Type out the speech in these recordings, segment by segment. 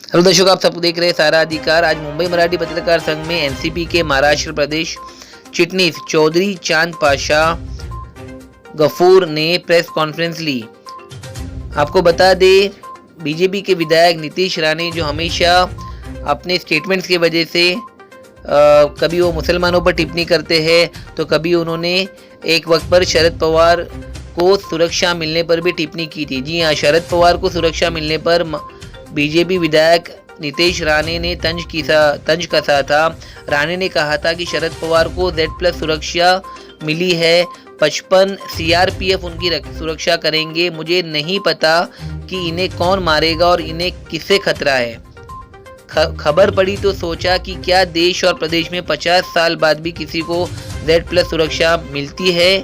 Hello दर्शक, आप सब देख रहे हैं सारा अधिकार। आज मुंबई मराठी पत्रकार संघ में एनसीपी के महाराष्ट्र प्रदेश चिटनीस चौधरी चांद पाशा गफूर ने प्रेस कॉन्फ्रेंस ली। आपको बता दें, बीजेपी के विधायक नीतीश राणे जो हमेशा अपने स्टेटमेंट्स की वजह से कभी वो मुसलमानों पर टिप्पणी करते हैं, तो कभी उन्होंने एक वक्त पर शरद पवार को सुरक्षा मिलने पर भी टिप्पणी की थी। जी हाँ, शरद पवार को सुरक्षा मिलने पर बीजेपी विधायक नीतीश राणे ने तंज कसा था। राणे ने कहा था कि शरद पवार को Z+ सुरक्षा मिली है, 55 सीआरपीएफ उनकी सुरक्षा करेंगे। मुझे नहीं पता कि इन्हें कौन मारेगा और इन्हें किससे खतरा है। खबर पड़ी तो सोचा कि क्या देश और प्रदेश में 50 साल बाद भी किसी को Z+ सुरक्षा मिलती है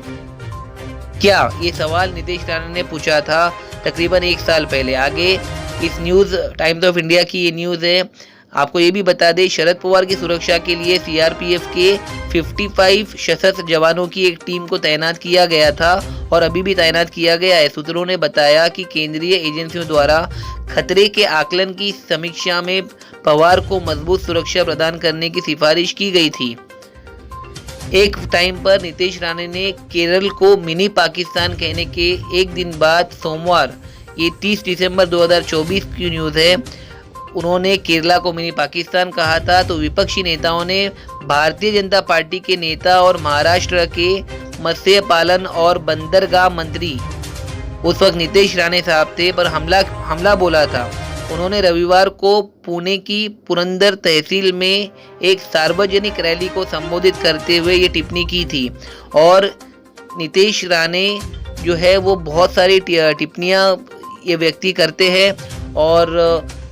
क्या? ये सवाल नीतीश राणे ने पूछा था तकरीबन 1 साल पहले। आगे इस न्यूज़ टाइम्स ऑफ इंडिया की ये न्यूज़ है। आपको ये भी बता दें, शरद पवार की सुरक्षा के लिए सीआरपीएफ के 55 सशस्त्र जवानों की एक टीम को तैनात किया गया था और अभी भी तैनात किया गया है। सूत्रों ने बताया कि केंद्रीय एजेंसियों द्वारा खतरे के आकलन की समीक्षा में पवार को मजबूत सुरक्षा प्रदान करने की सिफारिश की गई थी। एक टाइम पर नीतीश राणे ने केरल को मिनी पाकिस्तान कहने के एक दिन बाद सोमवार, ये 30 दिसंबर 2024 की न्यूज़ है, उन्होंने केरला को मिनी पाकिस्तान कहा था। तो विपक्षी नेताओं ने भारतीय जनता पार्टी के नेता और महाराष्ट्र के मत्स्य पालन और बंदरगाह मंत्री उस वक्त नीतीश राणे साहब थे पर हमला बोला था। उन्होंने रविवार को पुणे की पुरंदर तहसील में एक सार्वजनिक रैली को संबोधित करते हुए ये टिप्पणी की थी। और नीतीश राणे जो है वो बहुत सारी टिप्पणियाँ ये व्यक्ति करते हैं और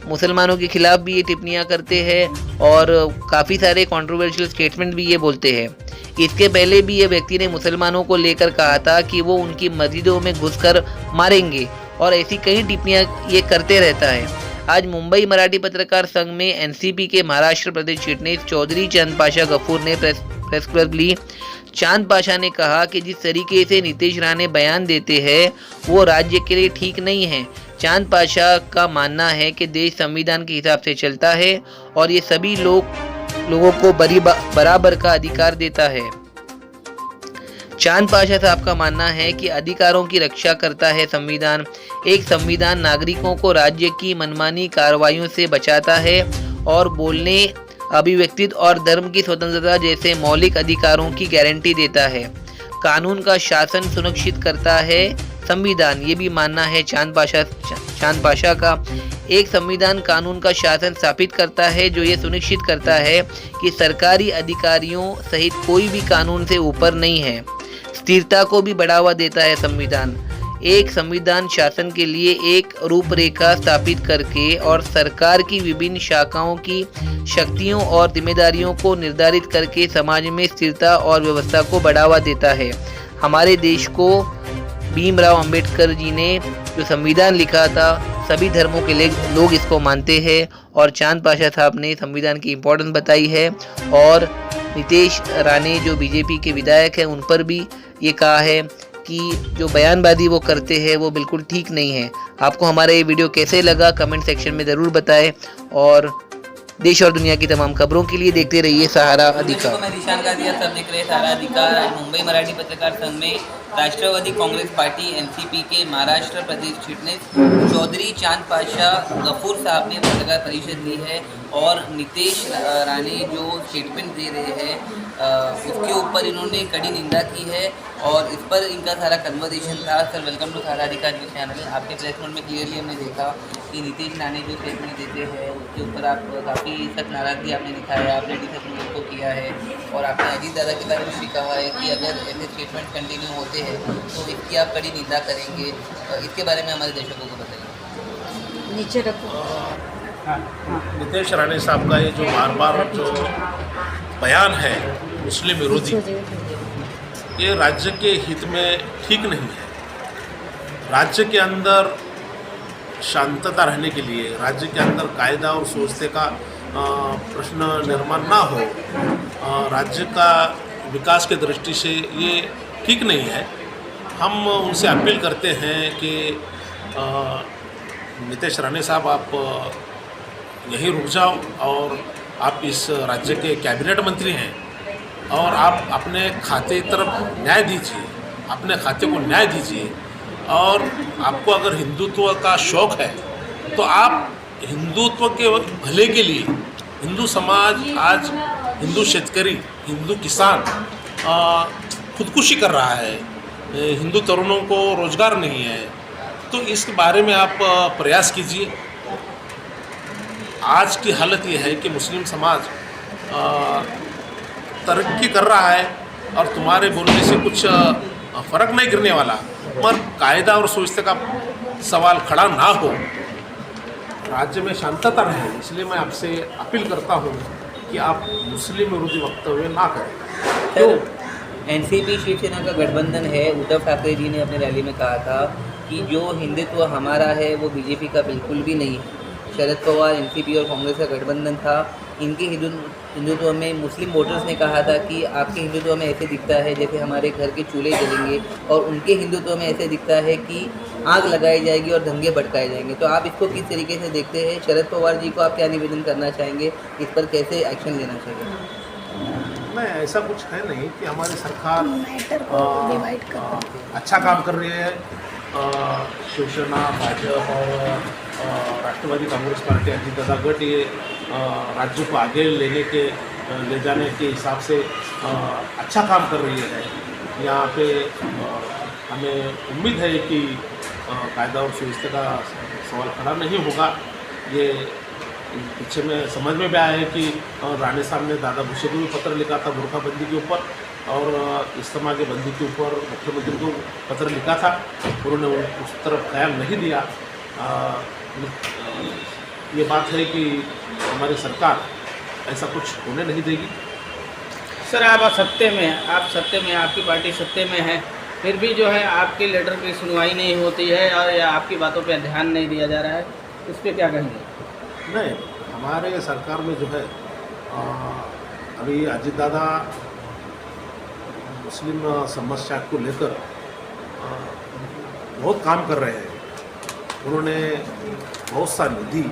मुसलमानों के खिलाफ भी ये टिप्पणियाँ करते हैं और काफ़ी सारे कंट्रोवर्शियल स्टेटमेंट भी ये बोलते हैं। इसके पहले भी ये व्यक्ति ने मुसलमानों को लेकर कहा था कि वो उनकी मस्जिदों में घुसकर मारेंगे और ऐसी कई टिप्पणियाँ ये करते रहता है। आज मुंबई मराठी पत्रकार संघ में एनसीपी के महाराष्ट्र प्रदेश चिटनीस चौधरी चांद पाशा गफूर ने प्रेस क्लब ली। चांद पाशा ने कहा कि जिस तरीके से नीतीश राणे बयान देते हैं वो राज्य के लिए ठीक नहीं है। चांद पाशा का मानना है कि देश संविधान के हिसाब से चलता है और ये सभी लोगों को बराबर का अधिकार देता है। चांद पाशा साहब का मानना है कि अधिकारों की रक्षा करता है संविधान। एक संविधान नागरिकों को राज्य की मनमानी कार्रवाइयों से बचाता है और बोलने, अभिव्यक्ति और धर्म की स्वतंत्रता जैसे मौलिक अधिकारों की गारंटी देता है। कानून का शासन सुनिश्चित करता है संविधान, ये भी मानना है चांद पाशा का। एक संविधान कानून का शासन स्थापित करता है जो ये सुनिश्चित करता है कि सरकारी अधिकारियों सहित कोई भी कानून से ऊपर नहीं है। स्थिरता को भी बढ़ावा देता है संविधान। एक संविधान शासन के लिए एक रूपरेखा स्थापित करके और सरकार की विभिन्न शाखाओं की शक्तियों और जिम्मेदारियों को निर्धारित करके समाज में स्थिरता और व्यवस्था को बढ़ावा देता है। हमारे देश को भीमराव अंबेडकर जी ने जो संविधान लिखा था, सभी धर्मों के लोग इसको मानते हैं और चांद पाशा साहब ने संविधान की इम्पोर्टेंस बताई है। और नीतीश राणे जो बीजेपी के विधायक हैं, उन पर भी ये कहा है कि जो बयानबाजी वो करते हैं वो बिल्कुल ठीक नहीं है। आपको हमारा ये वीडियो कैसे लगा कमेंट सेक्शन में ज़रूर बताएं और देश और दुनिया की तमाम खबरों के लिए देखते रहिए सहारा अधिकार। मैं निशान का दिया, सब देख रहे सहारा अधिकार। आज मुंबई मराठी पत्रकार संघ में राष्ट्रवादी कांग्रेस पार्टी एनसीपी के महाराष्ट्र प्रदेश चिटनीस चौधरी चांद पाशा गफूर साहब ने पत्रकार परिषद ली है और नीतीश राणे जो स्टेटमेंट दे रहे हैं उसके ऊपर इन्होंने कड़ी निंदा की है और इस पर इनका सारा कन्वर्सेशन था। सर, वेलकम टू सारा अधिकार चैनल। आपके प्रेस नोट में क्लियरली हमने देखा कि नीतीश राणे जो स्टेटमेंट देते हैं उसके ऊपर आप काफ़ी सख्त नाराज़गी आपने दिखाया, आपने डिसएप्रूव को किया है और आपने अजीत दादा के बारे में भी कहा है कि अगर ऐसे स्टेटमेंट कंटिन्यू होते हैं तो इसकी आप कड़ी निंदा करेंगे। इसके बारे में हमारे दर्शकों को बताइए। नीचे रखो। नीतीश राणे साहब का ये जो बार जो बयान है मुस्लिम विरोधी, ये राज्य के हित में ठीक नहीं है। राज्य के अंदर शांतता रहने के लिए, राज्य के अंदर कायदा और सुव्यवस्था का प्रश्न निर्माण ना हो, राज्य का विकास के दृष्टि से ये ठीक नहीं है। हम उनसे अपील करते हैं कि नीतीश राणे साहब, आप यहीं रुक जाओ और आप इस राज्य के कैबिनेट मंत्री हैं और आप अपने खाते तरफ न्याय दीजिए, अपने खाते को न्याय दीजिए। और आपको अगर हिंदुत्व का शौक़ है तो आप हिंदुत्व के भले के लिए, हिंदू समाज आज हिंदू शेतकरी, हिंदू किसान खुदकुशी कर रहा है, हिंदू तरुणों को रोजगार नहीं है, तो इस बारे में आप प्रयास कीजिए। आज की हालत ये है कि मुस्लिम समाज तरक्की कर रहा है और तुम्हारे बोलने से कुछ फ़र्क नहीं गिरने वाला, पर कायदा और सुव्यवस्था का सवाल खड़ा ना हो, राज्य में शांतता रहे, इसलिए मैं आपसे अपील करता हूँ कि आप मुस्लिम विरोधी वक्तव्य ना करें। तो एनसीपी शिवसेना का गठबंधन है। उद्धव ठाकरे जी ने अपने रैली में कहा था कि जो हिंदुत्व हमारा है वो बीजेपी का बिल्कुल भी नहीं है। शरद पवार, एनसीपी और कांग्रेस का गठबंधन था। इनके हिंदुत्व में मुस्लिम वोटर्स ने कहा था कि आपके हिंदुत्व में ऐसे दिखता है जैसे हमारे घर के चूल्हे जलेंगे, और उनके हिंदुत्व में ऐसे दिखता है कि आग लगाई जाएगी और दंगे भड़काए जाएंगे। तो आप इसको किस तरीके से देखते हैं? शरद पवार जी को आप क्या निवेदन करना चाहेंगे? इस पर कैसे एक्शन लेना चाहिए? नहीं, ऐसा कुछ है नहीं कि हमारी सरकार अच्छा काम कर रही है। शिवसेना, भाजपा और राष्ट्रवादी कांग्रेस पार्टी, अजितदादा गट ये राज्य को आगे ले जाने के हिसाब से अच्छा काम कर रही है। यहाँ पे हमें उम्मीद है कि कायदा और सुव्यवस्था का सवाल खड़ा नहीं होगा। ये पीछे में समझ में भी आया है कि राणे साहब ने दादा भूसे को भी पत्र लिखा था बुरखाबंदी के ऊपर, और इस्तेमा के बंदी के ऊपर मुख्यमंत्री को पत्र लिखा था, उन्होंने उस तरफ ख्याल नहीं दिया। ये बात है कि हमारी सरकार ऐसा कुछ होने नहीं देगी। सर, आप सत्ते में आपकी पार्टी सत्ते में है, फिर भी जो है आपके लेटर की सुनवाई नहीं होती है और या आपकी बातों पे ध्यान नहीं दिया जा रहा है, इस पर क्या कहेंगे? नहीं, हमारे सरकार में जो है अभी अजित दादा मुस्लिम समस्या को लेकर बहुत काम कर रहे हैं। उन्होंने बहुत सा निधि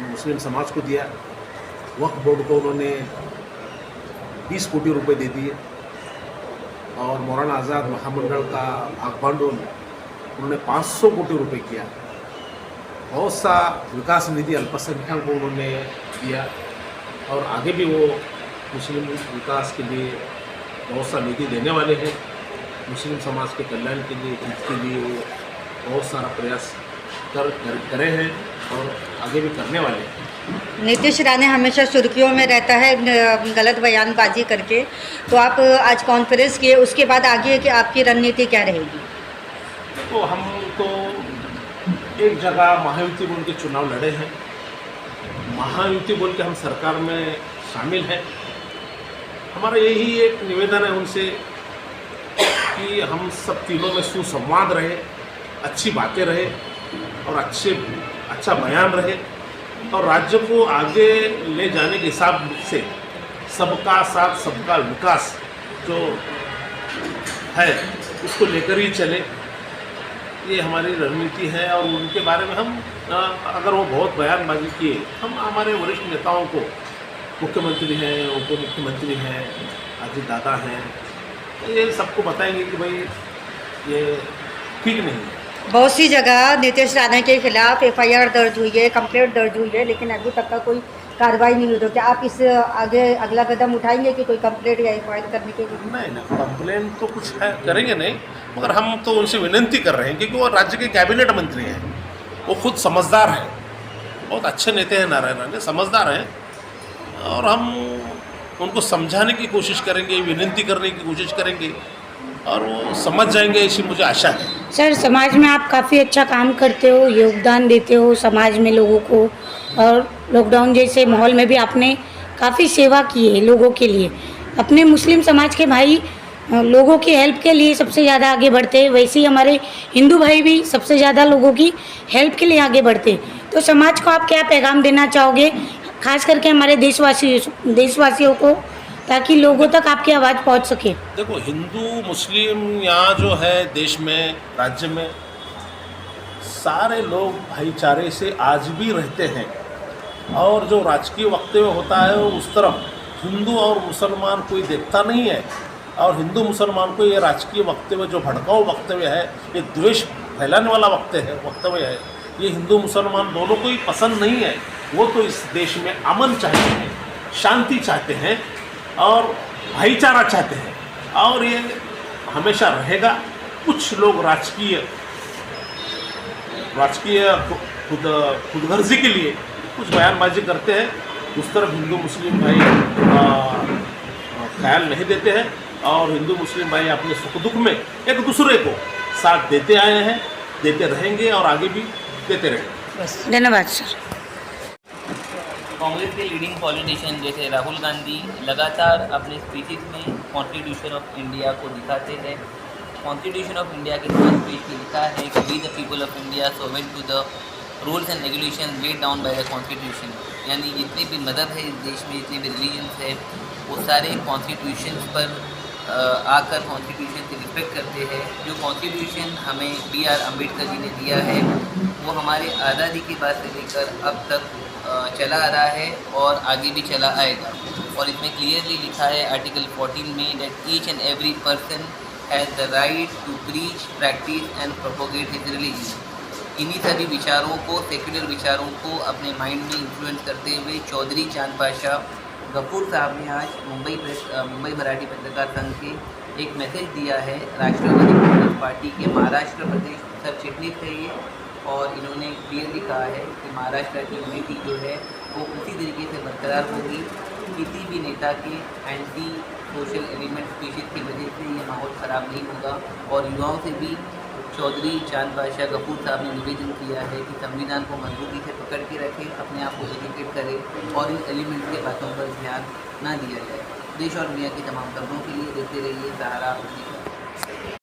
मुस्लिम समाज को दिया। वक्फ बोर्ड को उन्होंने 20 कोटी रुपए दे दिए, और मौलाना आज़ाद महामंडल का भागभांडोल उन्होंने 500 कोटी रुपए किया। बहुत सा विकास निधि अल्पसंख्यक को उन्होंने दिया, और आगे भी वो मुस्लिम विकास के लिए बहुत सा निधि देने वाले हैं। मुस्लिम समाज के कल्याण के लिए, हित के लिए वो बहुत सारा प्रयास करे हैं और आगे भी करने वाले हैं। नीतीश राणे हमेशा सुर्खियों में रहता है गलत बयानबाजी करके, तो आप आज कॉन्फ्रेंस किए, उसके बाद आगे की आपकी रणनीति क्या रहेगी? तो हम तो एक जगह महायुति बोल के चुनाव लड़े हैं, महायुति बोल के हम सरकार में शामिल हैं। हमारा यही एक निवेदन है उनसे कि हम सब तीनों में सुसंवाद रहे, अच्छी बातें रहे और अच्छा बयान रहे, और राज्य को आगे ले जाने के हिसाब से सबका साथ सबका विकास जो है उसको लेकर ही चले। ये हमारी रणनीति है, और उनके बारे में हम अगर वो बहुत बयानबाजी किए, हम हमारे वरिष्ठ नेताओं को, मुख्यमंत्री हैं, उप मुख्यमंत्री हैं, अजित दादा हैं, तो ये सबको बताएंगे कि भाई ये ठीक नहीं है। बहुत सी जगह नीतीश राणे के खिलाफ FIR दर्ज हुई है, कंप्लेंट दर्ज हुई है, लेकिन अभी तक का कोई कार्रवाई नहीं हुई। तो क्या आप इस आगे अगला कदम उठाएंगे कि कोई कंप्लेंट या FIR करने के लिए? नहीं, कंप्लेंट तो कुछ है करेंगे नहीं, मगर हम तो उनसे विनती कर रहे हैं क्योंकि वो राज्य के कैबिनेट मंत्री हैं, वो खुद समझदार हैं, बहुत अच्छे नेता हैं नारायण राणे, समझदार हैं, और हम उनको समझाने की कोशिश करेंगे, विनती करने की कोशिश करेंगे, और वो समझ जाएंगे, ऐसी मुझे आशा है। सर, समाज में आप काफ़ी अच्छा काम करते हो, योगदान देते हो समाज में लोगों को, और लॉकडाउन जैसे माहौल में भी आपने काफ़ी सेवा की है लोगों के लिए। अपने मुस्लिम समाज के भाई लोगों की हेल्प के लिए सबसे ज़्यादा आगे बढ़ते हैं, वैसे ही हमारे हिंदू भाई भी सबसे ज़्यादा लोगों की हेल्प के लिए आगे बढ़ते हैं। तो समाज को आप क्या पैगाम देना चाहोगे, खास करके हमारे देशवासियों को, ताकि लोगों तक आपकी आवाज़ पहुंच सके? देखो, हिंदू मुस्लिम यहाँ जो है देश में, राज्य में सारे लोग भाईचारे से आज भी रहते हैं। और जो राजकीय वक्तव्य होता है वो उस तरफ हिंदू और मुसलमान कोई देखता नहीं है। और हिंदू मुसलमान को ये राजकीय वक्तव्य जो भड़काऊ वक्तव्य है, ये द्वेष फैलाने वाला वक्तव्य है, ये हिंदू मुसलमान दोनों को ही पसंद नहीं है। वो तो इस देश में अमन चाहते हैं, शांति चाहते हैं और भाईचारा चाहते हैं, और ये हमेशा रहेगा। कुछ लोग राजकीय खुदगर्जी के लिए कुछ बयानबाजी करते हैं, उस तरफ हिंदू मुस्लिम भाई ख्याल नहीं देते हैं, और हिंदू मुस्लिम भाई अपने सुख दुख में एक दूसरे को साथ देते आए हैं, देते रहेंगे और आगे भी देते रहेंगे। धन्यवाद सर। कांग्रेस के लीडिंग पॉलिटिशियन जैसे राहुल गांधी लगातार अपने स्पीचेस में कॉन्स्टिट्यूशन ऑफ इंडिया को दिखाते हैं। कॉन्स्टिट्यूशन ऑफ इंडिया के फर्स्ट पेज पे लिखा है कि we the people of India सोवेंट to the rules and regulation laid down by the constitution. यानी जितने भी मज़हब है इस देश में, जितने भी रिलीजन्स है, वो सारे कॉन्स्टिट्यूशन पर आकर कॉन्स्टिट्यूशन की रिस्पेक्ट करते हैं। जो कॉन्स्टिट्यूशन हमें B.R. अम्बेडकर जी ने दिया है वो हमारे आज़ादी के बाद से लेकर अब तक चला आ रहा है और आगे भी चला आएगा। और इसमें क्लियरली लिखा है आर्टिकल 14 में that each and every person has the right to preach, practise and propagate his religion. इन्हीं सभी विचारों को, सेक्युलर विचारों को अपने माइंड में इन्फ्लुएंस करते हुए चौधरी चांद पाशा गफूर साहब ने आज मुंबई मराठी पत्रकार संघ के एक मैसेज दिया है राष्ट्रवादी कांग्रेस पार्टी के महाराष्ट्र प्रदेश सरचिटनीस है ये, और इन्होंने क्लियरली कहा है कि महाराष्ट्र की यूनिटी जो है वो उसी तरीके से बरकरार होगी। किसी भी नेता के एंटी सोशल एलिमेंट स्पीशीज की वजह से ये माहौल ख़राब नहीं होगा। और युवाओं से भी चौधरी चांद पाशा गफूर साहब ने निवेदन किया है कि संविधान को मजबूती से पकड़ के रखें, अपने आप को एजुकेट करें और इन एलिमेंट के बातों पर ध्यान ना दिया जाए। देश और दुनिया की तमाम खबरों के लिए देखते रहिए सहारा।